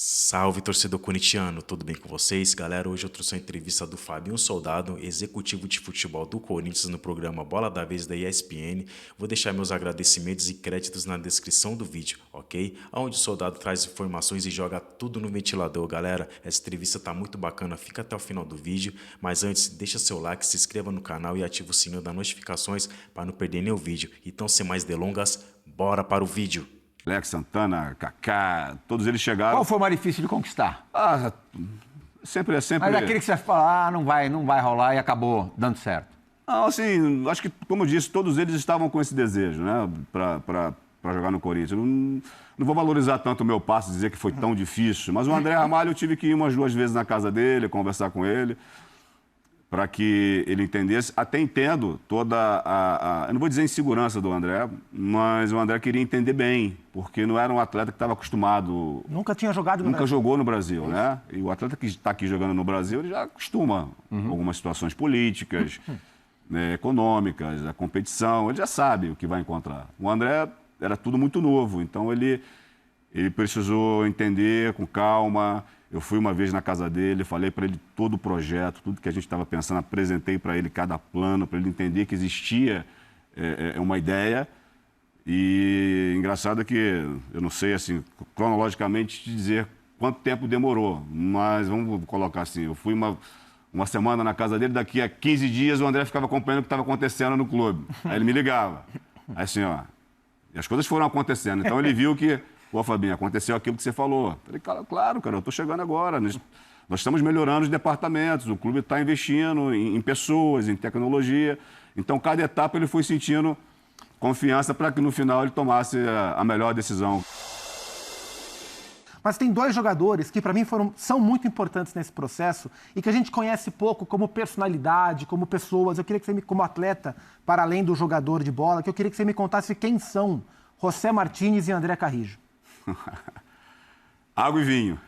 Salve, torcedor corintiano, tudo bem com vocês? Galera, hoje eu trouxe a entrevista do Fabinho Soldado, executivo de futebol do Corinthians no programa Bola da Vez da ESPN. Vou deixar meus agradecimentos e créditos na descrição do vídeo, ok? Onde o Soldado traz informações e joga tudo no ventilador, galera. Essa entrevista tá muito bacana, fica até o final do vídeo. Mas antes, deixa seu like, se inscreva no canal e ativa o sininho das notificações para não perder nenhum vídeo. Então, sem mais delongas, bora para o vídeo. Alex Santana, Kaká, todos eles chegaram. Qual foi o mais difícil de conquistar? Sempre. Mas aquele que você fala, não vai rolar e acabou dando certo. Não, assim, acho que, como eu disse, todos eles estavam com esse desejo, né, para jogar no Corinthians. Não vou valorizar tanto o meu passe, dizer que foi tão difícil, mas o André Ramalho eu tive que ir umas 2 vezes na casa dele, conversar com ele, para que ele entendesse. Até entendo toda eu não vou dizer insegurança do André, mas o André queria entender bem, porque não era um atleta que estava acostumado. Nunca tinha jogado no Nunca Brasil. jogou no Brasil, né? E o atleta que está aqui jogando no Brasil, ele já acostuma com algumas situações políticas, né, econômicas, a competição, ele já sabe o que vai encontrar. O André era tudo muito novo, então ele precisou entender com calma. Eu fui uma vez na casa dele, falei para ele todo o projeto, tudo que a gente estava pensando, apresentei para ele cada plano, para ele entender que existia uma ideia. E engraçado que eu não sei, assim, cronologicamente te dizer quanto tempo demorou, mas vamos colocar assim, eu fui uma semana na casa dele, daqui a 15 dias o André ficava acompanhando o que estava acontecendo no clube. Aí ele me ligava. Aí assim, ó, e as coisas foram acontecendo. Então ele viu que... Pô, Fabinho, aconteceu aquilo que você falou. Falei, claro, cara, eu estou chegando agora. Nós estamos melhorando os departamentos, o clube está investindo em pessoas, em tecnologia. Então, cada etapa ele foi sentindo confiança para que no final ele tomasse a melhor decisão. Mas tem 2 jogadores que, para mim, são muito importantes nesse processo e que a gente conhece pouco como personalidade, como pessoas. Eu queria que você, como atleta, para além do jogador de bola, que eu queria que você me contasse quem são José Martínez e André Carrijo. Água e vinho.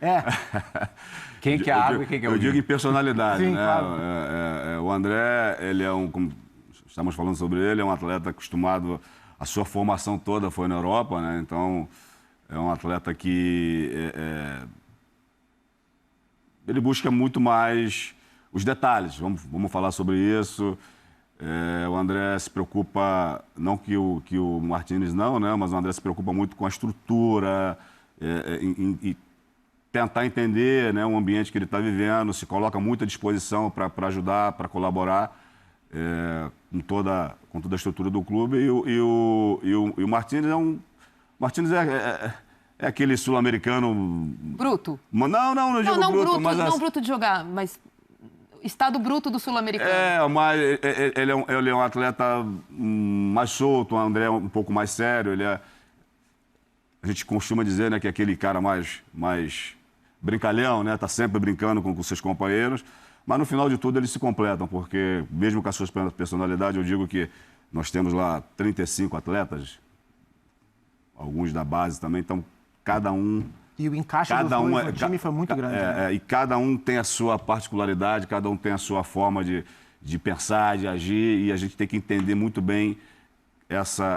Quem que é a água e quem que é o vinho? Eu digo em personalidade, Sim, né? claro. O André, ele é como estamos falando sobre ele, é um atleta acostumado, a sua formação toda foi na Europa, né? Então, é um atleta que ele busca muito mais os detalhes, vamos falar sobre isso. O André se preocupa, não que o Martínez não, né? Mas o André se preocupa muito com a estrutura, e tentar entender, né, o ambiente que ele está vivendo, se coloca muito à disposição para ajudar, para colaborar com toda a estrutura do clube. E o Martínez Martínez é aquele sul-americano... Bruto? Não digo bruto, mas... Não bruto de jogar, mas... Estado bruto do sul-americano. Mas ele é um atleta mais solto, o André é um pouco mais sério. A gente costuma dizer, né, que é aquele cara mais brincalhão, né? Tá sempre brincando com seus companheiros. Mas no final de tudo eles se completam, porque mesmo com a sua personalidade, eu digo que nós temos lá 35 atletas, alguns da base também, então cada um... E o encaixe dos dois no time foi muito grande. E cada um tem a sua particularidade, cada um tem a sua forma de pensar, de agir, e a gente tem que entender muito bem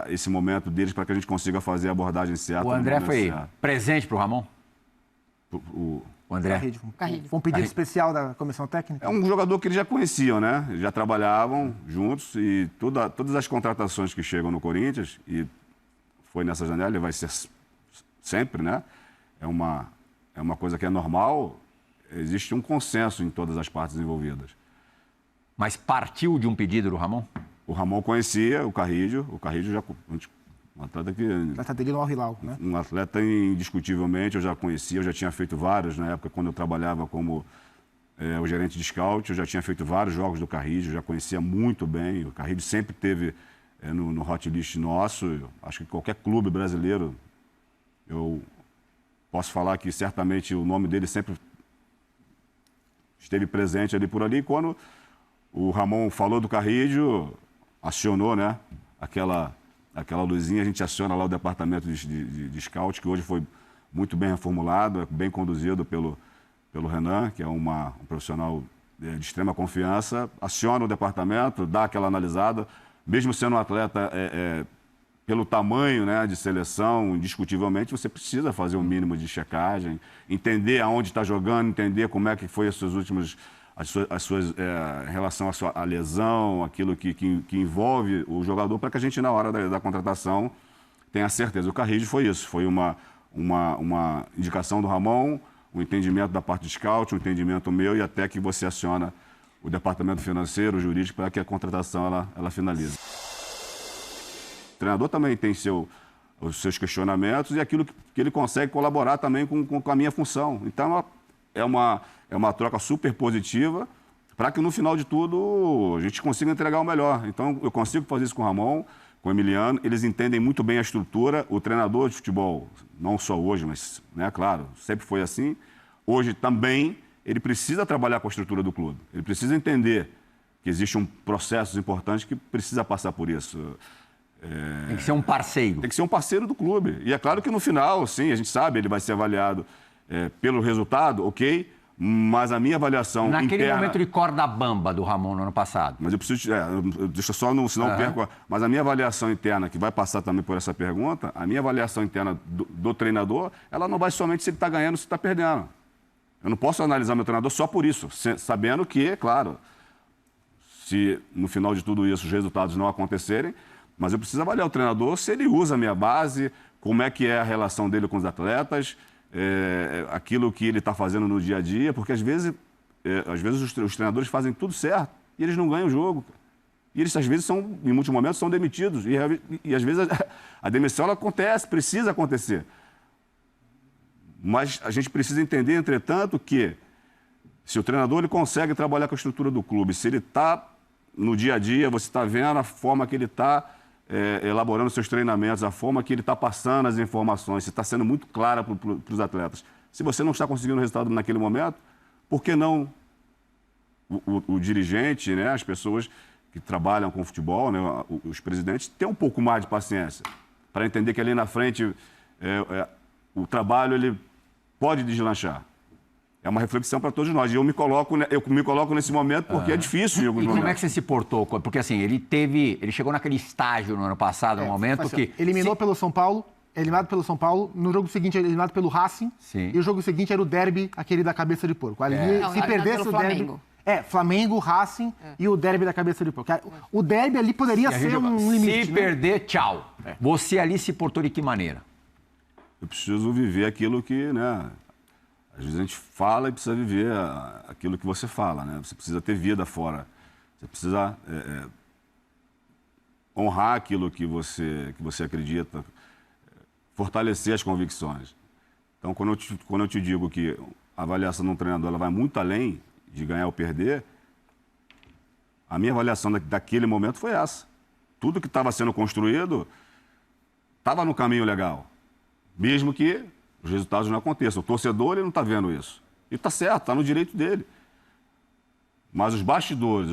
esse momento deles para que a gente consiga fazer a abordagem certa. O André foi presente para o Ramon? O André? Carrijo. Foi um pedido especial da comissão técnica? É um jogador que eles já conheciam, né? Eles já trabalhavam juntos e todas as contratações que chegam no Corinthians, e foi nessa janela, e vai ser sempre, né? É uma coisa que é normal, existe um consenso em todas as partes envolvidas. Mas partiu de um pedido do Ramon? O Ramon conhecia o Carrijo já... Um atleta que... O atleta dele no Al Hilal, né? Um atleta indiscutivelmente, eu já conhecia, eu já tinha feito vários, na época quando eu trabalhava como o gerente de scout, eu já tinha feito vários jogos do Carrijo, já conhecia muito bem. O Carrijo sempre teve no hot list nosso, acho que qualquer clube brasileiro, eu... Posso falar que certamente o nome dele sempre esteve presente ali por ali. Quando o Ramon falou do Carrijo, acionou, né, aquela luzinha, a gente aciona lá o departamento de scout, que hoje foi muito bem reformulado, bem conduzido pelo Renan, que é um profissional de extrema confiança. Aciona o departamento, dá aquela analisada, mesmo sendo um atleta pelo tamanho, né, de seleção, indiscutivelmente, você precisa fazer um mínimo de checagem, entender aonde está jogando, entender como é que foi as suas últimas, em relação à lesão, aquilo que envolve o jogador, para que a gente, na hora da contratação, tenha certeza. O Carrillo foi isso, foi uma indicação do Ramon, um entendimento da parte de scout, um entendimento meu, e até que você aciona o departamento financeiro, o jurídico, para que a contratação ela finalize. O treinador também tem os seus questionamentos e aquilo que ele consegue colaborar também com a minha função. Então, é uma troca super positiva para que, no final de tudo, a gente consiga entregar o melhor. Então, eu consigo fazer isso com o Ramon, com o Emiliano. Eles entendem muito bem a estrutura. O treinador de futebol, não só hoje, mas, né, claro, sempre foi assim. Hoje também, ele precisa trabalhar com a estrutura do clube. Ele precisa entender que existe um processo importante que precisa passar por isso. Tem que ser um parceiro. Tem que ser um parceiro do clube. E é claro que no final, sim, a gente sabe, ele vai ser avaliado pelo resultado, ok, mas a minha avaliação Naquele interna... momento de corda bamba do Ramon no ano passado. Mas eu preciso... deixa só, senão eu perco... Mas a minha avaliação interna, que vai passar também por essa pergunta, a minha avaliação interna do treinador, ela não vai somente se ele está ganhando ou se está perdendo. Eu não posso analisar meu treinador só por isso, sabendo que, claro, se no final de tudo isso os resultados não acontecerem, mas eu preciso avaliar o treinador se ele usa a minha base, como é que é a relação dele com os atletas, aquilo que ele está fazendo no dia a dia, porque às vezes os treinadores fazem tudo certo e eles não ganham o jogo. E eles, às vezes, em muitos momentos, são demitidos. E às vezes, a demissão ela acontece, precisa acontecer. Mas a gente precisa entender, entretanto, que se o treinador ele consegue trabalhar com a estrutura do clube, se ele está no dia a dia, você está vendo a forma que ele está elaborando seus treinamentos, a forma que ele está passando as informações, se está sendo muito clara para os atletas. Se você não está conseguindo resultado naquele momento, por que não o dirigente, né, as pessoas que trabalham com futebol, né, os presidentes, ter um pouco mais de paciência para entender que ali na frente o trabalho ele pode deslanchar. É uma reflexão para todos nós. E eu me coloco nesse momento porque é difícil em alguns momentos. Como é que você se portou? Porque assim, ele chegou naquele estágio no ano passado, no momento que... Eliminou pelo São Paulo, eliminado pelo São Paulo, no jogo seguinte eliminado pelo Racing, sim. E o jogo seguinte era o derby, aquele da cabeça de porco. Ali, se perdesse o derby... Flamengo, Racing e o derby da cabeça de porco. O derby ali poderia ser um limite. Se perder, tchau. Você ali se portou de que maneira? Eu preciso viver aquilo que, né... Às vezes a gente fala e precisa viver aquilo que você fala, né? Você precisa ter vida fora. Você precisa honrar aquilo que você acredita, fortalecer as convicções. Então, quando eu te digo que a avaliação de um treinador ela vai muito além de ganhar ou perder, a minha avaliação daquele momento foi essa. Tudo que estava sendo construído estava no caminho legal, mesmo que os resultados não aconteçam. O torcedor ele não está vendo isso. E está certo, está no direito dele. Mas os bastidores,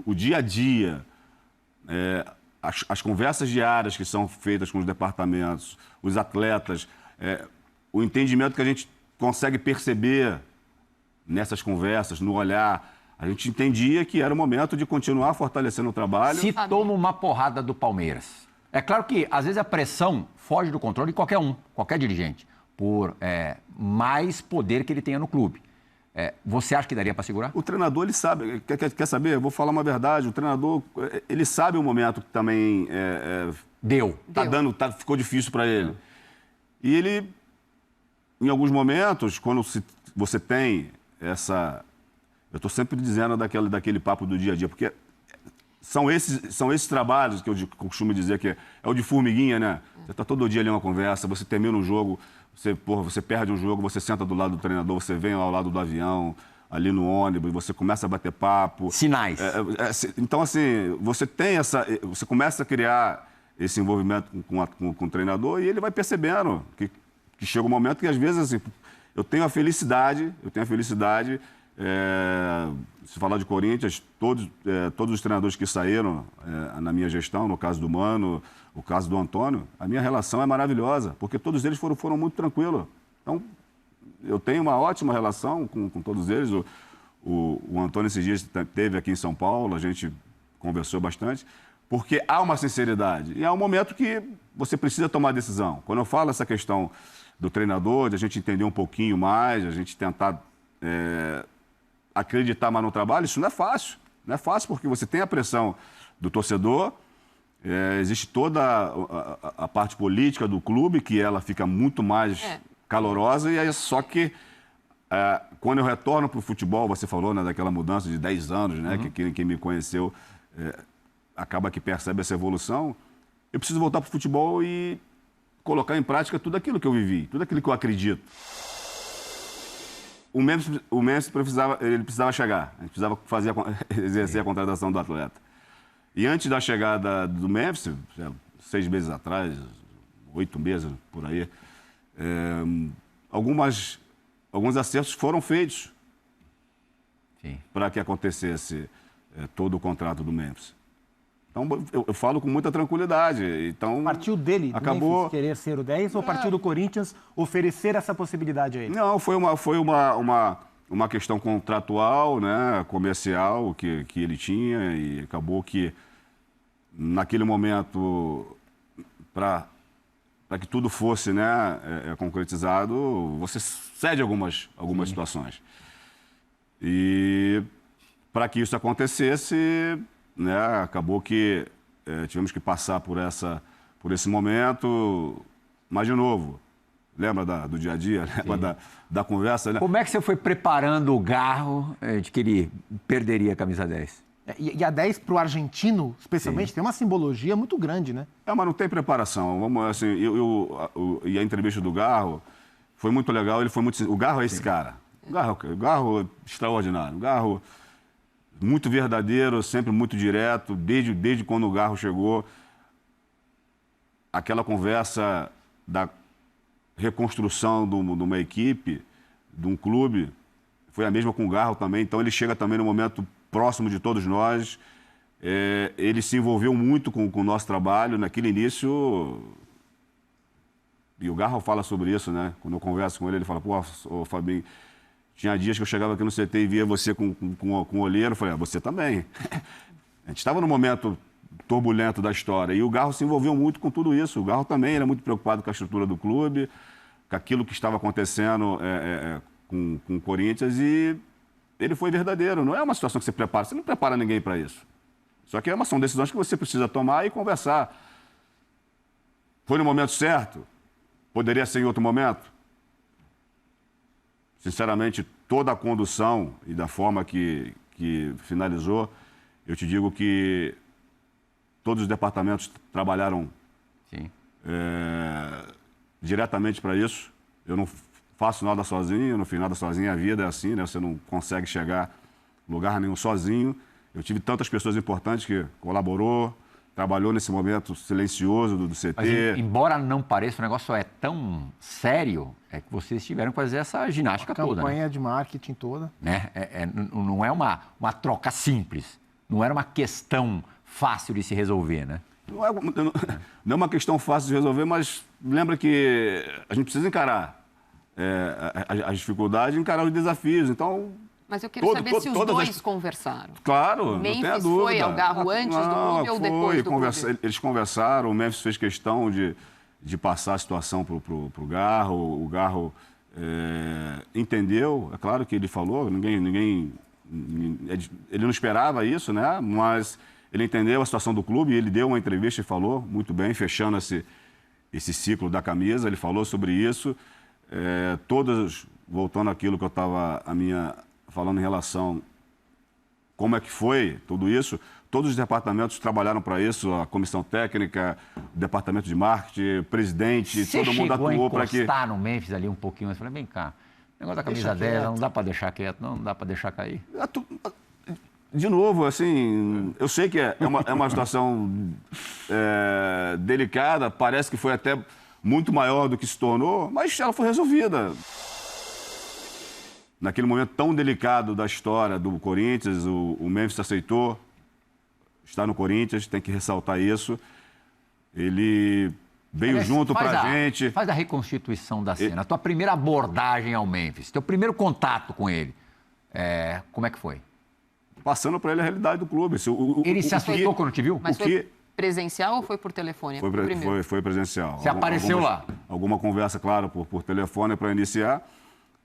o dia a dia, as conversas diárias que são feitas com os departamentos, os atletas, o entendimento que a gente consegue perceber nessas conversas, no olhar, a gente entendia que era o momento de continuar fortalecendo o trabalho. Se toma uma porrada do Palmeiras. É claro que, às vezes, a pressão foge do controle de qualquer dirigente, por mais poder que ele tenha no clube. Você acha que daria para segurar? O treinador, ele sabe. Quer saber? Eu vou falar uma verdade. O treinador, ele sabe o momento que também... Ficou difícil para ele. E ele, em alguns momentos, quando você tem essa... Eu estou sempre dizendo daquele papo do dia a dia, porque são esses trabalhos que eu costumo dizer que é o de formiguinha, né? Você está todo dia ali uma conversa, você termina um jogo, você perde um jogo, você senta do lado do treinador, você vem ao lado do avião, ali no ônibus, você começa a bater papo. Sinais. Então, assim, você começa a criar esse envolvimento com o treinador e ele vai percebendo que chega um momento que, às vezes, assim, eu tenho a felicidade, se falar de Corinthians, todos os treinadores que saíram na minha gestão, no caso do Mano, o caso do Antônio, a minha relação é maravilhosa, porque todos eles foram muito tranquilos. Então, eu tenho uma ótima relação com todos eles. O Antônio, esses dias, esteve aqui em São Paulo, a gente conversou bastante, porque há uma sinceridade. E é um momento que você precisa tomar decisão. Quando eu falo essa questão do treinador, de a gente entender um pouquinho mais, a gente tentar acreditar mais no trabalho, isso não é fácil. Não é fácil porque você tem a pressão do torcedor, existe toda a parte política do clube, que ela fica muito mais calorosa, e é só que quando eu retorno para o futebol, você falou, né, daquela mudança de 10 anos, né, que quem me conheceu acaba que percebe essa evolução, eu preciso voltar para o futebol e colocar em prática tudo aquilo que eu vivi, tudo aquilo que eu acredito. O Memphis precisava chegar, a gente precisava exercer a contratação do atleta. E antes da chegada do Memphis, 6 meses atrás, 8 meses por aí, alguns acertos foram feitos para que acontecesse todo o contrato do Memphis. Então, eu falo com muita tranquilidade. Então, Partiu dele, acabou... do Memphis querer ser o 10, ou partiu do Corinthians oferecer essa possibilidade a ele? Não, foi uma questão contratual, né, comercial que ele tinha, e acabou que, naquele momento, para que tudo fosse, né, concretizado, você cede algumas situações. E para que isso acontecesse, né, acabou que tivemos que passar por esse momento, mas de novo, lembra do dia a dia, lembra da conversa, né? Como é que você foi preparando o Garro de que ele perderia a camisa 10? E a 10 para o argentino, especialmente, tem uma simbologia muito grande, né? Mas não tem preparação. Vamos, assim, e a entrevista do Garro foi muito legal. Ele foi muito. O Garro é esse cara. O Garro é extraordinário. O Garro muito verdadeiro, sempre muito direto. Desde quando o Garro chegou, aquela conversa da reconstrução de uma equipe, de um clube, foi a mesma com o Garro também. Então ele chega também no momento próximo de todos nós. Ele se envolveu muito com o nosso trabalho naquele início. E o Garro fala sobre isso, né? Quando eu converso com ele, ele fala: pô, Fabinho, tinha dias que eu chegava aqui no CT e via você com o olheiro. Eu falei: você também. A gente estava num momento turbulento da história. E o Garro se envolveu muito com tudo isso. O Garro também era muito preocupado com a estrutura do clube, com aquilo que estava acontecendo com o Corinthians. E ele foi verdadeiro. Não é uma situação que você prepara. Você não prepara ninguém para isso. Só que são decisões que você precisa tomar e conversar. Foi no momento certo? Poderia ser em outro momento? Sinceramente, toda a condução e da forma que finalizou, eu te digo que todos os departamentos trabalharam diretamente para isso. Eu não faço nada sozinho, eu não fiz nada sozinho. A vida é assim, né? Você não consegue chegar em lugar nenhum sozinho. Eu tive tantas pessoas importantes que colaborou, trabalhou nesse momento silencioso do CT. Mas, embora não pareça, o negócio é tão sério, é que vocês tiveram que fazer essa ginástica toda. A campanha, né? de marketing toda. Né? Não é uma troca simples. Não era uma questão fácil de se resolver, né? Não é uma questão fácil de resolver, mas lembra que a gente precisa encarar as dificuldades e encarar os desafios. Então... Mas eu queria saber se os dois conversaram. Claro, não tem a dúvida. Foi ao Garro antes do clube ou depois do clube? Eles conversaram, o Memphis fez questão de passar a situação para o Garro. O Garro entendeu, é claro que ele falou, ele não esperava isso, né? Mas ele entendeu a situação do clube e ele deu uma entrevista e falou muito bem, fechando esse ciclo da camisa. Ele falou sobre isso. Voltando àquilo que eu estava falando em relação como é que foi tudo isso, todos os departamentos trabalharam para isso, a comissão técnica, o departamento de marketing, o presidente, todo mundo atuou para que... Você chegou a encostar no Memphis ali um pouquinho, mas falei: vem cá, o negócio da camisa 10, não dá para deixar quieto, não dá para deixar cair. De novo, assim, eu sei que é uma situação delicada, parece que foi até muito maior do que se tornou, mas ela foi resolvida. Naquele momento tão delicado da história do Corinthians, o Memphis aceitou estar no Corinthians, tem que ressaltar isso. Ele veio junto pra gente. Faz a reconstituição da cena. A tua primeira abordagem ao Memphis, teu primeiro contato com ele, como é que foi? Passando para ele a realidade do clube. Ele se aceitou quando te viu? presencial ou foi por telefone? Foi presencial. Você apareceu lá? Alguma conversa, claro, por telefone para iniciar,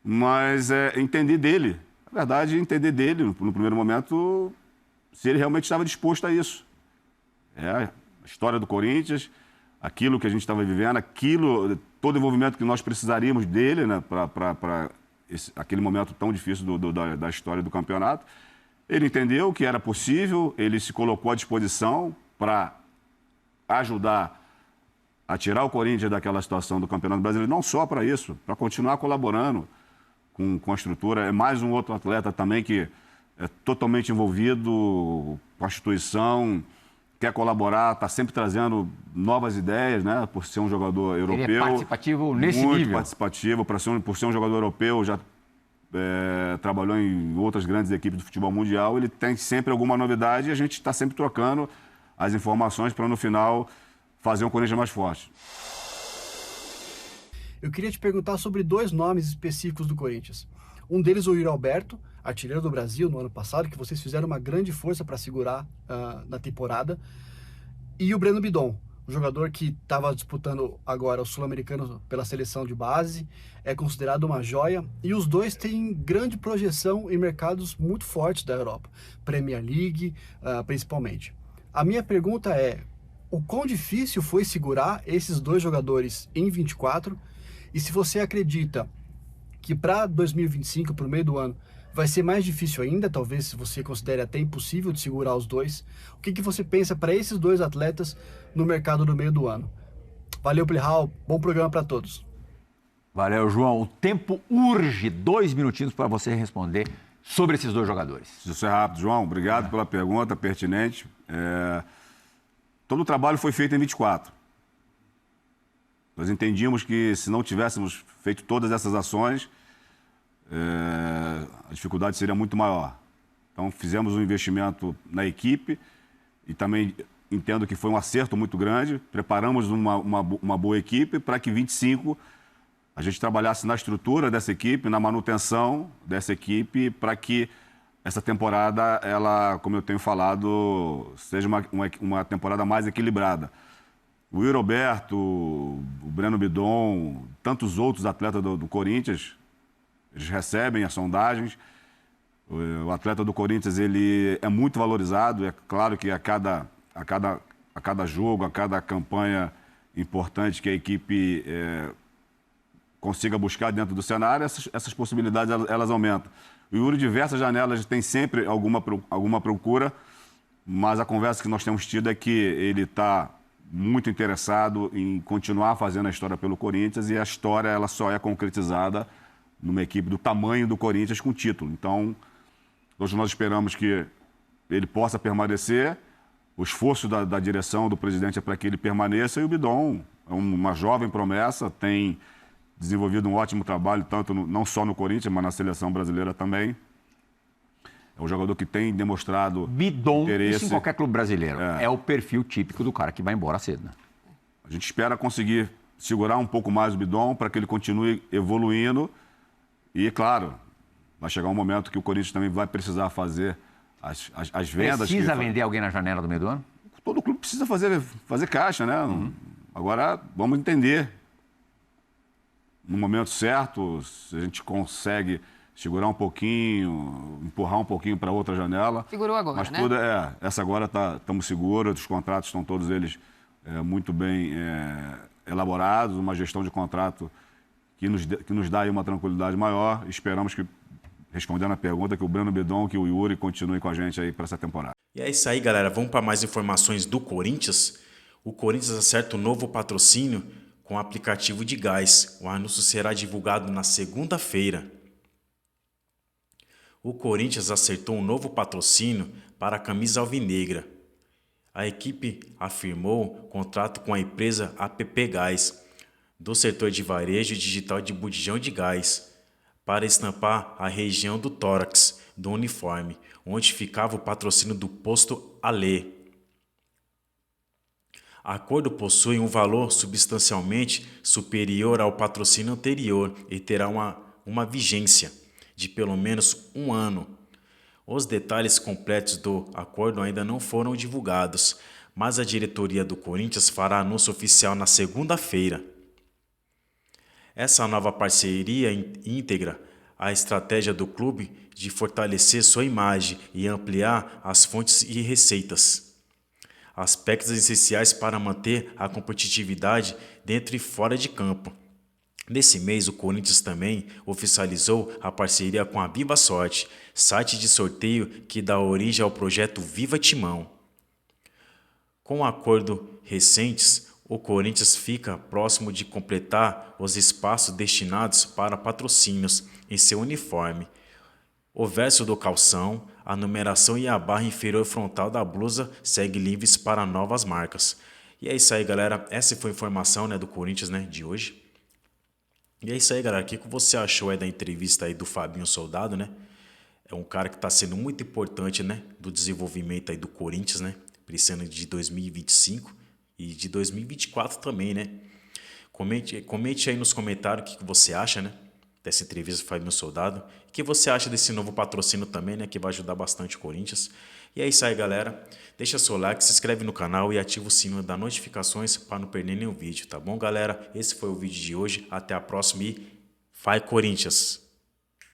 mas entender dele. Na verdade, entender dele, no primeiro momento, se ele realmente estava disposto a isso. A história do Corinthians, aquilo que a gente estava vivendo, todo o envolvimento que nós precisaríamos dele, né, para aquele momento tão difícil da história do campeonato. Ele entendeu que era possível, ele se colocou à disposição para ajudar a tirar o Corinthians daquela situação do Campeonato Brasileiro, não só para isso, para continuar colaborando com a estrutura. É mais um outro atleta também que é totalmente envolvido com a instituição, quer colaborar, está sempre trazendo novas ideias, né? Por ser um jogador europeu. Ele é participativo nesse nível. Muito participativo, por ser um jogador europeu, já trabalhou em outras grandes equipes do futebol mundial. Ele tem sempre alguma novidade e a gente está sempre trocando as informações para, no final, fazer um Corinthians mais forte. Eu queria te perguntar sobre 2 nomes específicos do Corinthians. Um deles, o Yuri Alberto, artilheiro do Brasil no ano passado, que vocês fizeram uma grande força para segurar na temporada. E o Breno Bidon, um jogador que estava disputando agora o Sul-Americano pela seleção de base, é considerado uma joia. E os dois têm grande projeção em mercados muito fortes da Europa, Premier League principalmente. A minha pergunta é, o quão difícil foi segurar esses 2 jogadores em 24? E se você acredita que para 2025, para o meio do ano, vai ser mais difícil ainda, talvez se você considere até impossível de segurar os dois, o que você pensa para esses 2 atletas no mercado no meio do ano? Valeu, Plihal, bom programa para todos. Valeu, João. O tempo urge, 2 minutinhos para você responder sobre esses 2 jogadores. Isso é rápido, João. Obrigado pela pergunta pertinente. Todo o trabalho foi feito em 24. Nós entendíamos que se não tivéssemos feito todas essas ações, a dificuldade seria muito maior. Então, fizemos um investimento na equipe e também entendo que foi um acerto muito grande. Preparamos uma boa equipe para que 25 a gente trabalhasse na estrutura dessa equipe, na manutenção dessa equipe, para que essa temporada, ela, como eu tenho falado, seja uma temporada mais equilibrada. O Yuri Alberto, o Breno Bidon, tantos outros atletas do Corinthians, eles recebem as sondagens. O atleta do Corinthians, ele é muito valorizado. É claro que a cada jogo, a cada campanha importante que a equipe consiga buscar dentro do cenário, essas possibilidades elas aumentam. O Yuri, diversas janelas, tem sempre alguma procura, mas a conversa que nós temos tido é que ele está muito interessado em continuar fazendo a história pelo Corinthians, e a história ela só é concretizada numa equipe do tamanho do Corinthians com título. Então, hoje nós esperamos que ele possa permanecer. O esforço da direção, do presidente, é para que ele permaneça, e o Bidon é uma jovem promessa, tem desenvolvido um ótimo trabalho, não só no Corinthians, mas na seleção brasileira também. É um jogador que tem demonstrado Bidon, interesse. Isso em qualquer clube brasileiro. É o perfil típico do cara que vai embora cedo, né? A gente espera conseguir segurar um pouco mais o Bidon para que ele continue evoluindo. E, claro, vai chegar um momento que o Corinthians também vai precisar fazer as vendas. Precisa vender alguém na janela do meio do ano? Todo clube precisa fazer caixa, né? Agora, vamos entender. No momento certo, se a gente consegue segurar um pouquinho, empurrar um pouquinho para outra janela. Segurou agora, mas né? Tudo essa agora estamos seguros, os contratos estão todos eles muito bem elaborados, uma gestão de contrato que nos dá aí uma tranquilidade maior. Esperamos que, respondendo a pergunta, que o Breno Bidon, que o Yuri continuem com a gente aí para essa temporada. E é isso aí, galera. Vamos para mais informações do Corinthians. O Corinthians acerta um novo patrocínio com o aplicativo de gás. O anúncio será divulgado na segunda-feira. O Corinthians acertou um novo patrocínio para a camisa alvinegra. A equipe afirmou contrato com a empresa APP Gás, do setor de varejo digital de botijão de gás, para estampar a região do tórax do uniforme, onde ficava o patrocínio do posto Alê. O acordo possui um valor substancialmente superior ao patrocínio anterior e terá uma vigência de pelo menos 1 ano. Os detalhes completos do acordo ainda não foram divulgados, mas a diretoria do Corinthians fará anúncio oficial na segunda-feira. Essa nova parceria integra a estratégia do clube de fortalecer sua imagem e ampliar as fontes e receitas, aspectos essenciais para manter a competitividade dentro e fora de campo. Nesse mês, o Corinthians também oficializou a parceria com a Viva Sorte, site de sorteio que dá origem ao projeto Viva Timão. Com acordos recentes, o Corinthians fica próximo de completar os espaços destinados para patrocínios em seu uniforme. O verso do calção, a numeração e a barra inferior frontal da blusa segue livres para novas marcas. E é isso aí, galera. Essa foi a informação, né, do Corinthians, né, de hoje. E é isso aí, galera. O que você achou aí da entrevista aí do Fabinho Soldado, né? É um cara que está sendo muito importante, né, do desenvolvimento aí do Corinthians, né, para esse ano de 2025 e de 2024 também, né? Comente aí nos comentários o que você acha, né, dessa entrevista do Fabinho Soldado. O que você acha desse novo patrocínio também, né, que vai ajudar bastante o Corinthians. E é isso aí, galera. Deixa seu like, se inscreve no canal e ativa o sino das notificações para não perder nenhum vídeo, tá bom, galera? Esse foi o vídeo de hoje. Até a próxima e vai, Corinthians!